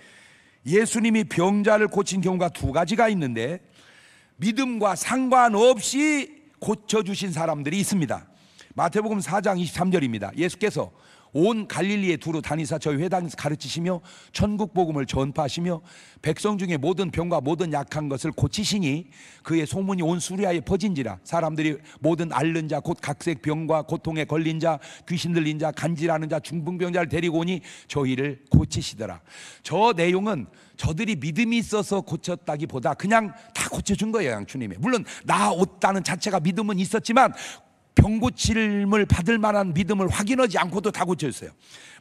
예수님이 병자를 고친 경우가 두 가지가 있는데 믿음과 상관없이 고쳐주신 사람들이 있습니다. 마태복음 4장 23절입니다. 예수께서 온 갈릴리에 두루 다니사 저희 회당에서 가르치시며 천국 복음을 전파하시며 백성 중에 모든 병과 모든 약한 것을 고치시니 그의 소문이 온 수리아에 퍼진지라. 사람들이 모든 앓는 자 곧 각색 병과 고통에 걸린 자 귀신 들린 자 간질하는 자 중풍병자를 데리고 오니 저희를 고치시더라. 저 내용은 저들이 믿음이 있어서 고쳤다기보다 그냥 다 고쳐준 거예요. 주님이. 물론 나았다는 자체가 믿음은 있었지만 병 고침을 받을 만한 믿음을 확인하지 않고도 다 고쳐졌어요.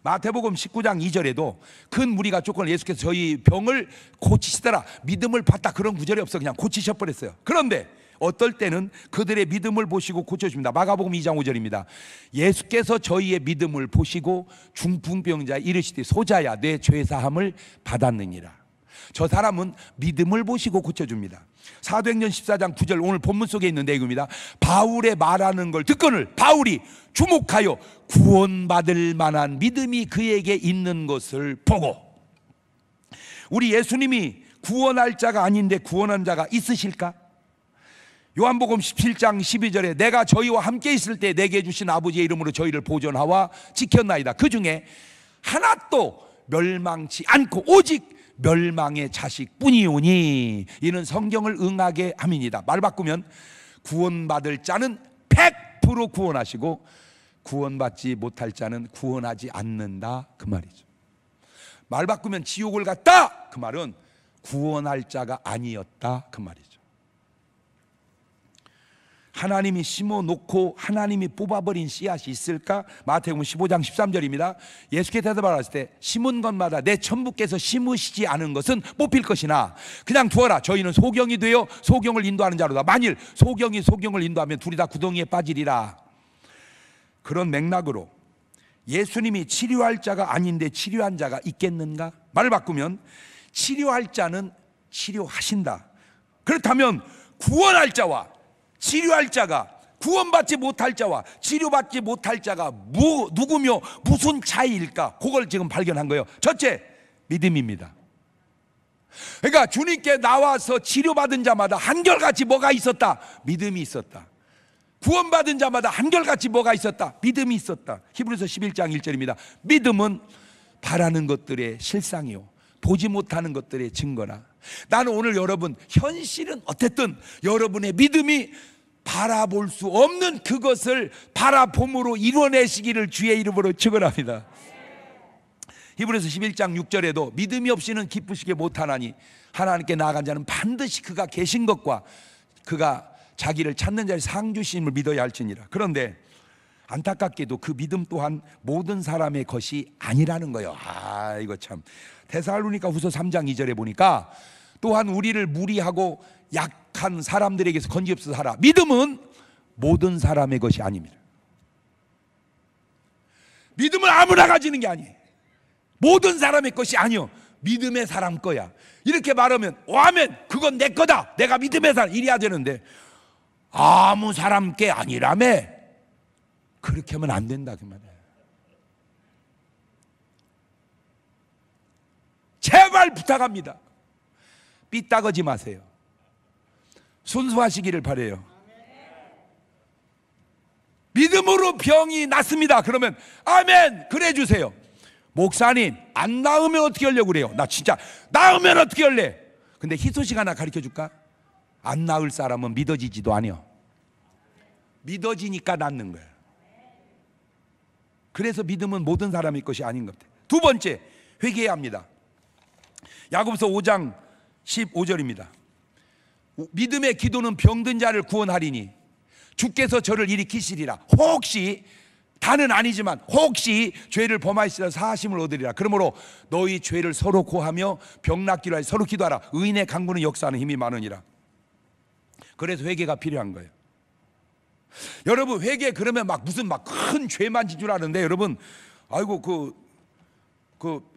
마태복음 19장 2절에도 큰 무리가 쫓고 예수께서 저희 병을 고치시더라. 믿음을 받다 그런 구절이 없어. 그냥 고치셔버렸어요. 그런데 어떨 때는 그들의 믿음을 보시고 고쳐줍니다. 마가복음 2장 5절입니다. 예수께서 저희의 믿음을 보시고 중풍병자에 이르시되 소자야 내 죄사함을 받았느니라. 저 사람은 믿음을 보시고 고쳐줍니다. 사도행전 14장 9절 오늘 본문 속에 있는 내용입니다. 바울의 말하는 걸 듣거늘 바울이 주목하여 구원받을 만한 믿음이 그에게 있는 것을 보고. 우리 예수님이 구원할 자가 아닌데 구원한 자가 있으실까? 요한복음 17장 12절에 내가 저희와 함께 있을 때 내게 주신 아버지의 이름으로 저희를 보존하와 지켰나이다. 그 중에 하나도 멸망치 않고 오직 멸망의 자식뿐이오니 이는 성경을 응하게 함이니이다. 말 바꾸면 구원받을 자는 100% 구원하시고 구원받지 못할 자는 구원하지 않는다 그 말이죠. 말 바꾸면 지옥을 갔다 그 말은 구원할 자가 아니었다 그 말이죠. 하나님이 심어놓고 하나님이 뽑아버린 씨앗이 있을까? 마태복음 15장 13절입니다. 예수께서 대답하셨을 때 심은 것마다 내 천부께서 심으시지 않은 것은 뽑힐 것이나 그냥 두어라. 저희는 소경이 되어 소경을 인도하는 자로다. 만일 소경이 소경을 인도하면 둘이 다 구덩이에 빠지리라. 그런 맥락으로 예수님이 치료할 자가 아닌데 치료한 자가 있겠는가? 말을 바꾸면 치료할 자는 치료하신다. 그렇다면 구원할 자와 치료할 자가 구원받지 못할 자와 치료받지 못할 자가 누구며 무슨 차이일까? 그걸 지금 발견한 거예요. 첫째, 믿음입니다. 그러니까 주님께 나와서 치료받은 자마다 한결같이 뭐가 있었다? 믿음이 있었다. 구원받은 자마다 한결같이 뭐가 있었다? 믿음이 있었다. 히브리서 11장 1절입니다. 믿음은 바라는 것들의 실상이요 보지 못하는 것들의 증거라. 나는 오늘 여러분 현실은 어쨌든 여러분의 믿음이 바라볼 수 없는 그것을 바라봄으로 이뤄내시기를 주의 이름으로 축원합니다. 히브리서 11장 6절에도 믿음이 없이는 기쁘시게 못하나니 하나님께 나아간 자는 반드시 그가 계신 것과 그가 자기를 찾는 자의 상주심을 믿어야 할지니라. 그런데 안타깝게도 그 믿음 또한 모든 사람의 것이 아니라는 거예요. 이거 참 데살로니가 후서 3장 2절에 보니까 또한 우리를 무리하고 약한 사람들에게서 건지없어서 하라. 믿음은 모든 사람의 것이 아닙니다. 믿음은 아무나 가지는 게 아니에요. 모든 사람의 것이 아니요 믿음의 사람 거야. 이렇게 말하면 아멘 그건 내 거다 내가 믿음의 사람 이래야 되는데 아무 사람 게 아니라며 그렇게 하면 안 된다 그 말이에요. 제발 부탁합니다. 삐딱하지 마세요. 순수하시기를 바라요. 믿음으로 병이 낫습니다. 그러면 아멘 그래 주세요. 목사님 안 나으면 어떻게 하려고 그래요? 나 진짜 나으면 어떻게 할래? 근데 희소식 하나 가르쳐 줄까? 안 나을 사람은 믿어지지도 않아요. 믿어지니까 낫는 거예요. 그래서 믿음은 모든 사람의 것이 아닌 것 같아요. 두 번째 회개해야 합니다. 야고보서 5장 15절입니다. 믿음의 기도는 병든 자를 구원하리니 주께서 저를 일으키시리라. 혹시 다는 아니지만 혹시 죄를 범하시라 사하심을 얻으리라. 그러므로 너희 죄를 서로 고하며 병 낫기로 하여 서로 기도하라. 의인의 강구는 역사하는 힘이 많으니라. 그래서 회개가 필요한 거예요. 여러분 회개 그러면 막 무슨 막 큰 죄만 진 줄 아는데 여러분 아이고 그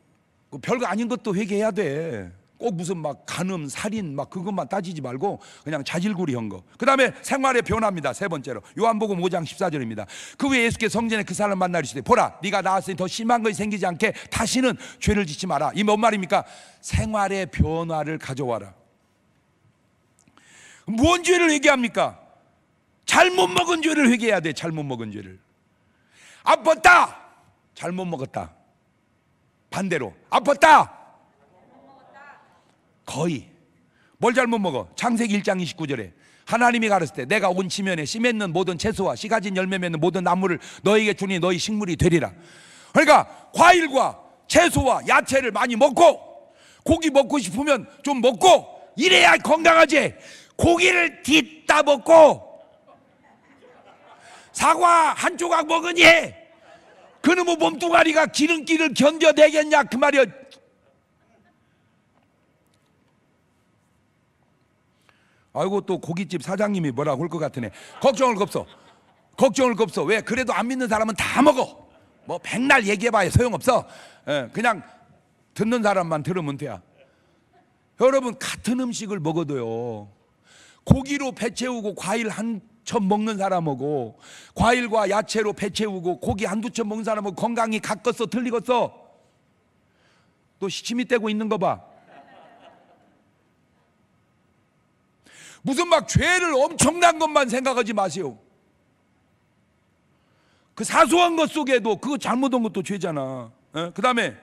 별거 아닌 것도 회개해야 돼. 꼭 무슨 막 간음, 살인 막 그것만 따지지 말고 그냥 자질구리한 거. 그 다음에 생활의 변화입니다. 세 번째로 요한복음 5장 14절입니다. 그 후에 예수께서 성전에 그 사람 만나 이르시되 보라 네가 나았으니 더 심한 것이 생기지 않게 다시는 죄를 짓지 마라. 이 뭔 말입니까? 생활의 변화를 가져와라. 뭔 죄를 회개합니까? 잘못 먹은 죄를 회개해야 돼. 잘못 먹은 죄를. 아팠다, 잘못 먹었다. 반대로 아팠다, 거의. 뭘 잘못 먹어? 창세기 1장 29절에 하나님이 가르칠 때 내가 온 지면에 씨 맺는 모든 채소와 씨 가진 열매 맺는 모든 나무를 너에게 주니 너희 식물이 되리라. 그러니까 과일과 채소와 야채를 많이 먹고 고기 먹고 싶으면 좀 먹고 이래야 건강하지. 고기를 뒤따 먹고 사과 한 조각 먹으니 그놈의 몸뚱아리가 기름기를 견뎌내겠냐 그 말이야. 아이고 또 고깃집 사장님이 뭐라고 할 것 같으네. 걱정할 거 없어. 걱정할 거 없어. 왜? 그래도 안 믿는 사람은 다 먹어. 뭐 백날 얘기해봐야 소용없어. 그냥 듣는 사람만 들으면 돼요. 여러분 같은 음식을 먹어도요, 고기로 배 채우고 과일 한 첩 먹는 사람하고 과일과 야채로 배 채우고 고기 한두 첩 먹는 사람하고 건강이 같겠어 틀리겠어? 또 시침이 떼고 있는 거 봐. 무슨 막 죄를 엄청난 것만 생각하지 마세요. 그 사소한 것 속에도 그거 잘못한 것도 죄잖아. 그 다음에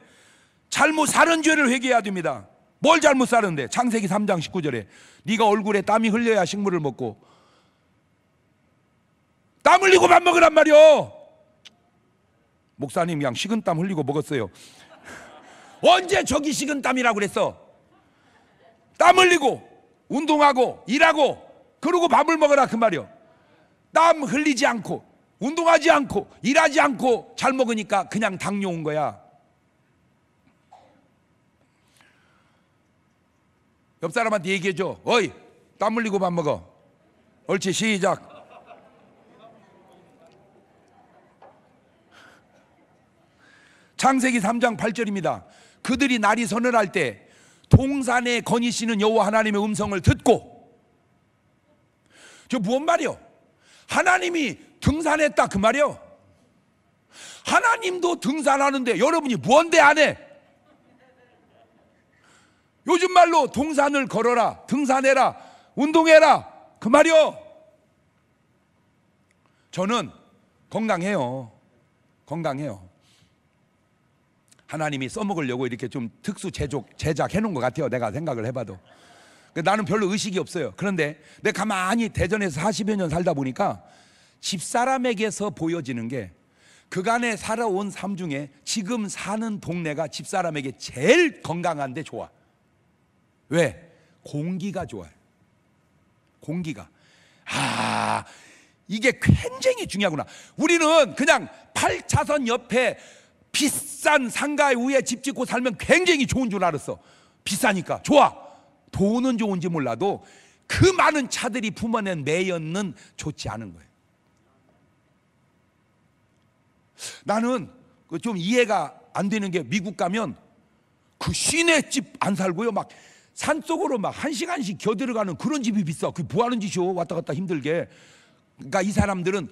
잘못 사는 죄를 회개해야 됩니다. 뭘 잘못 사는데? 창세기 3장 19절에 네가 얼굴에 땀이 흘려야 식물을 먹고 땀 흘리고 밥 먹으란 말이요. 목사님 그냥 식은땀 흘리고 먹었어요. 언제 저기 식은땀이라고 그랬어? 땀 흘리고 운동하고 일하고 그러고 밥을 먹으라 그 말이요. 땀 흘리지 않고 운동하지 않고 일하지 않고 잘 먹으니까 그냥 당뇨 온 거야. 옆 사람한테 얘기해줘. 어이 땀 흘리고 밥 먹어. 옳지 시작. 창세기 3장 8절입니다. 그들이 날이 서늘할 때 동산에 거니시는 여호와 하나님의 음성을 듣고, 저 무슨 말이요? 하나님이 등산했다 그 말이요. 하나님도 등산하는데 여러분이 뭔데 안 해? 요즘 말로 동산을 걸어라, 등산해라, 운동해라 그 말이요. 저는 건강해요. 건강해요. 하나님이 써먹으려고 이렇게 좀 특수 제작해 놓은 것 같아요. 내가 생각을 해봐도. 나는 별로 의식이 없어요. 그런데 내가 가만히 대전에서 40여 년 살다 보니까 집사람에게서 보여지는 게 그간에 살아온 삶 중에 지금 사는 동네가 집사람에게 제일 건강한데 좋아. 왜? 공기가 좋아요. 공기가. 이게 굉장히 중요하구나. 우리는 그냥 8차선 옆에 비싼 상가 위에 집 짓고 살면 굉장히 좋은 줄 알았어. 비싸니까 좋아. 돈은 좋은지 몰라도 그 많은 차들이 품어낸 매연은 좋지 않은 거예요. 나는 좀 이해가 안 되는 게 미국 가면 그 시내집 안 살고요, 막 산속으로 막 1시간씩 겨들어가는 그런 집이 비싸. 그게 뭐 하는 짓이요? 왔다 갔다 힘들게. 그러니까 이 사람들은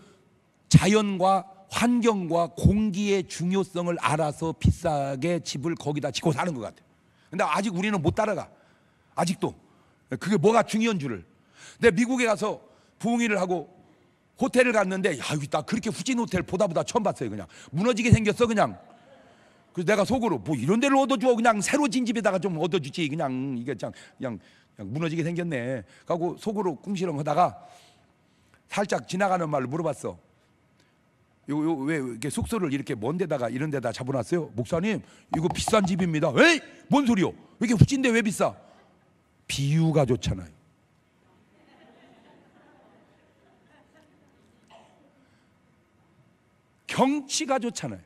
자연과 환경과 공기의 중요성을 알아서 비싸게 집을 거기다 짓고 사는 것 같아요. 근데 아직 우리는 못 따라가. 아직도 그게 뭐가 중요한 줄을. 근데 미국에 가서 부흥회를 하고 호텔을 갔는데, 야, 나 그렇게 후진 호텔 보다 처음 봤어요. 그냥 무너지게 생겼어 그냥. 그래서 내가 속으로 뭐 이런 데를 얻어줘. 그냥 새로 진 집에다가 좀 얻어주지. 그냥 이게 그냥 무너지게 생겼네. 하고 속으로 꿍시렁 하다가 살짝 지나가는 말로 물어봤어. 왜 이렇게 숙소를 이렇게 먼 데다가 이런 데다 잡아놨어요? 목사님 이거 비싼 집입니다. 에이 뭔 소리요? 이렇게 후진데 왜 비싸? 비유가 좋잖아요. 경치가 좋잖아요.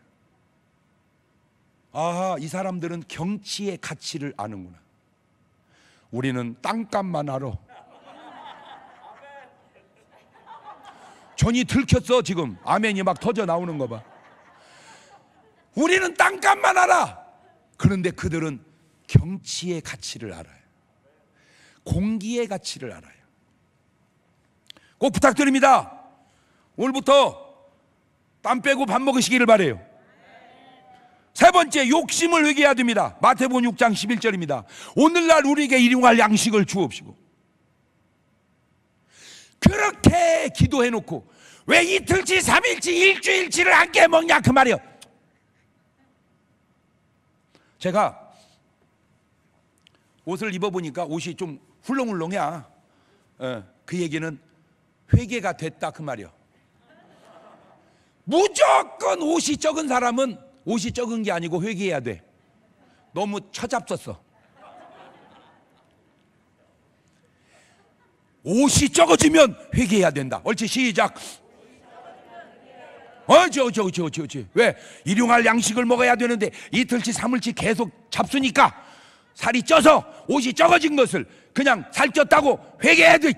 이 사람들은 경치의 가치를 아는구나. 우리는 땅값만 알아. 전이 들켰어 지금. 아멘이 막 터져 나오는 거 봐. 우리는 땅값만 알아. 그런데 그들은 경치의 가치를 알아요. 공기의 가치를 알아요. 꼭 부탁드립니다. 오늘부터 땀 빼고 밥 먹으시기를 바라요. 세 번째, 욕심을 회개해야 됩니다. 마태복음 6장 11절입니다. 오늘날 우리에게 일용할 양식을 주옵시고. 그렇게 기도해놓고 왜 이틀치, 3일치, 일주일치를 함께 먹냐 그 말이요. 제가 옷을 입어보니까 옷이 좀 훌렁훌렁해. 그 얘기는 회개가 됐다 그 말이요. 무조건 옷이 적은 사람은 옷이 적은 게 아니고 회개해야 돼. 너무 처잡섰어. 옷이 적어지면 회개해야 된다. 옳지, 시작. 왜? 일용할 양식을 먹어야 되는데 이틀치, 3일치 계속 잡수니까 살이 쪄서 옷이 적어진 것을 그냥 살쪘다고 회개해야 돼.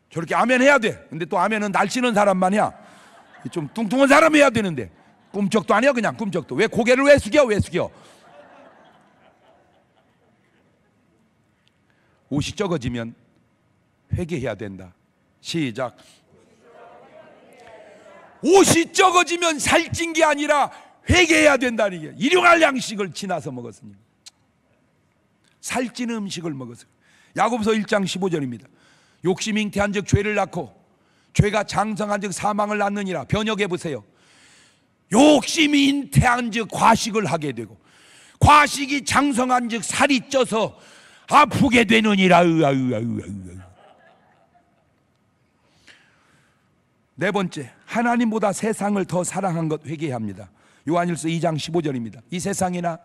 저렇게 아멘 해야 돼. 근데 또 아멘은 날씬한 사람만이야. 좀 뚱뚱한 사람 해야 되는데 꿈쩍도 아니야. 그냥 꿈쩍도. 왜 고개를 왜 숙여? 옷이 적어지면 회개해야 된다. 시작. 옷이 적어지면 살찐 게 아니라 회개해야 된다는 게, 일용할 양식을 지나서 먹었으니, 살찐 음식을 먹었어요. 야고보서 1장 15절입니다. 욕심 잉태한 즉 죄를 낳고 죄가 장성한 즉 사망을 낳느니라. 번역해 보세요. 욕심이 잉태한 즉 과식을 하게 되고 과식이 장성한 즉 살이 쪄서 아프게 되느니라. 네 번째, 하나님보다 세상을 더 사랑한 것 회개해야 합니다. 요한일서 2장 15절입니다. 이 세상이나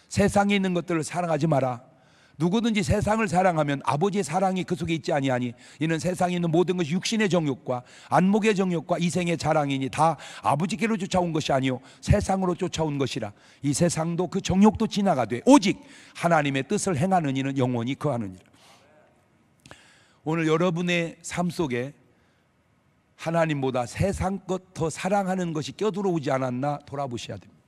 세상에 있는 것들을 사랑하지 마라. 누구든지 세상을 사랑하면 아버지의 사랑이 그 속에 있지 아니하니 이는 세상에 있는 모든 것이 육신의 정욕과 안목의 정욕과 이생의 자랑이니 다 아버지께로 쫓아온 것이 아니요 세상으로 쫓아온 것이라. 이 세상도 그 정욕도 지나가되 오직 하나님의 뜻을 행하는 이는 영원히 거하느니라. 오늘 여러분의 삶 속에 하나님보다 세상 것 더 사랑하는 것이 껴들어오지 않았나 돌아보셔야 됩니다.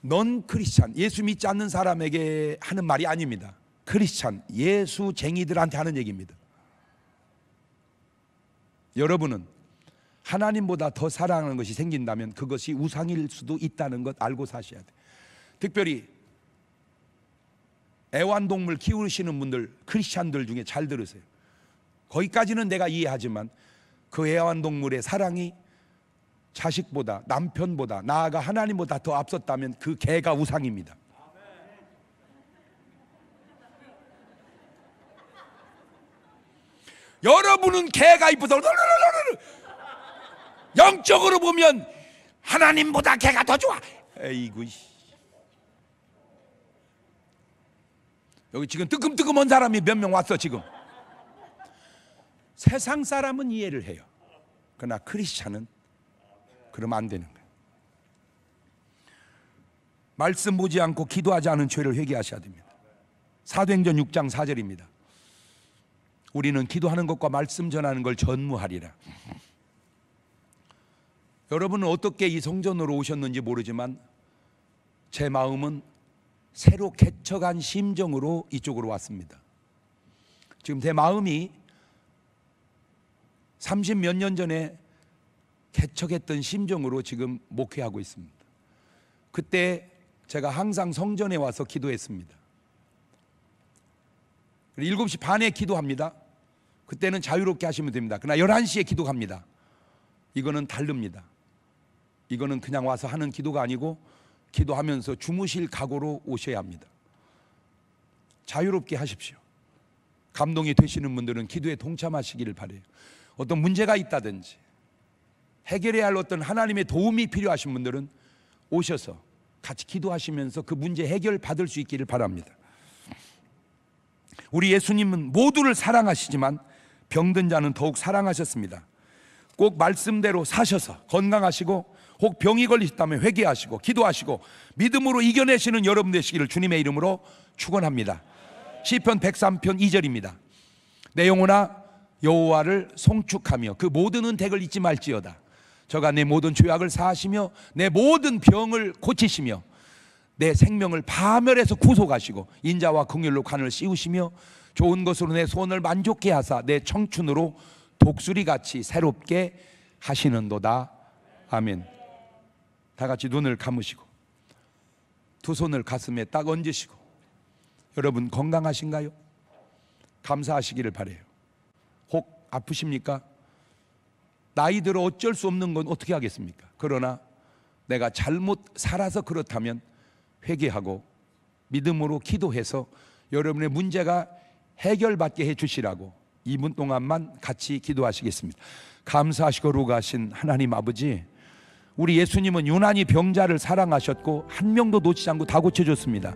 넌 크리스찬, 예수 믿지 않는 사람에게 하는 말이 아닙니다. 크리스찬, 예수쟁이들한테 하는 얘기입니다. 여러분은 하나님보다 더 사랑하는 것이 생긴다면 그것이 우상일 수도 있다는 것 알고 사셔야 돼요. 특별히 애완동물 키우시는 분들, 크리스찬들 중에 잘 들으세요. 거기까지는 내가 이해하지만 그 애완동물의 사랑이 자식보다, 남편보다, 나아가 하나님보다 더 앞섰다면 그 개가 우상입니다. 여러분은 개가 이쁘다, 영적으로 보면 하나님보다 개가 더 좋아. 에이구, 여기 지금 뜨끔뜨끔한 사람이 몇 명 왔어. 지금 세상 사람은 이해를 해요. 그러나 크리스찬은 그러면 안 되는 거예요. 말씀 보지 않고 기도하지 않은 죄를 회개하셔야 됩니다. 사도행전 6장 4절입니다. 우리는 기도하는 것과 말씀 전하는 걸 전무하리라. 여러분은 어떻게 이 성전으로 오셨는지 모르지만 제 마음은 새로 개척한 심정으로 이쪽으로 왔습니다. 지금 제 마음이 30몇 년 전에 개척했던 심정으로 지금 목회하고 있습니다. 그때 제가 항상 성전에 와서 기도했습니다. 7시 반에 기도합니다. 그때는 자유롭게 하시면 됩니다. 그러나 11시에 기도합니다. 이거는 다릅니다. 이거는 그냥 와서 하는 기도가 아니고 기도하면서 주무실 각오로 오셔야 합니다. 자유롭게 하십시오. 감동이 되시는 분들은 기도에 동참하시기를 바라요. 어떤 문제가 있다든지 해결해야 할 어떤 하나님의 도움이 필요하신 분들은 오셔서 같이 기도하시면서 그 문제 해결 받을 수 있기를 바랍니다. 우리 예수님은 모두를 사랑하시지만 병든 자는 더욱 사랑하셨습니다. 꼭 말씀대로 사셔서 건강하시고 혹 병이 걸리셨다면 회개하시고 기도하시고 믿음으로 이겨내시는 여러분 되시기를 주님의 이름으로 축원합니다. 시편 103편 2절입니다. 내 영혼아 여호와를 송축하며 그 모든 은택을 잊지 말지어다. 저가 내 모든 죄악을 사하시며 내 모든 병을 고치시며 내 생명을 파멸해서 구속하시고 인자와 긍휼로 관을 씌우시며 좋은 것으로 내 소원을 만족케 하사 내 청춘으로 독수리같이 새롭게 하시는도다. 아멘. 다 같이 눈을 감으시고 두 손을 가슴에 딱 얹으시고, 여러분 건강하신가요? 감사하시기를 바라요. 혹 아프십니까? 나이 들어 어쩔 수 없는 건 어떻게 하겠습니까? 그러나 내가 잘못 살아서 그렇다면 회개하고 믿음으로 기도해서 여러분의 문제가 해결받게 해주시라고 2분 동안만 같이 기도하시겠습니다. 감사하시고 거룩하신 하나님 아버지, 우리 예수님은 유난히 병자를 사랑하셨고 한 명도 놓치지 않고 다 고쳐줬습니다.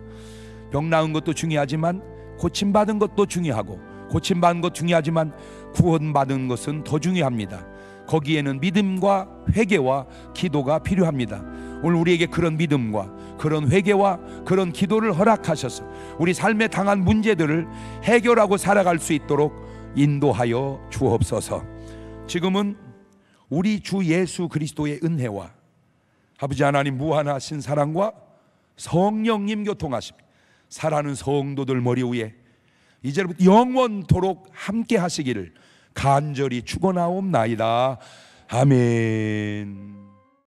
병 나은 것도 중요하지만 고침받은 것도 중요하고, 고침받은 것 중요하지만 구원받은 것은 더 중요합니다. 거기에는 믿음과 회개와 기도가 필요합니다. 오늘 우리에게 그런 믿음과 그런 회개와 그런 기도를 허락하셔서 우리 삶에 당한 문제들을 해결하고 살아갈 수 있도록 인도하여 주옵소서. 지금은 우리 주 예수 그리스도의 은혜와 아버지 하나님 무한하신 사랑과 성령님 교통하심, 사랑하는 성도들 머리 위에 이제부터 영원토록 함께 하시기를 간절히 축원하옵나이다. 아멘.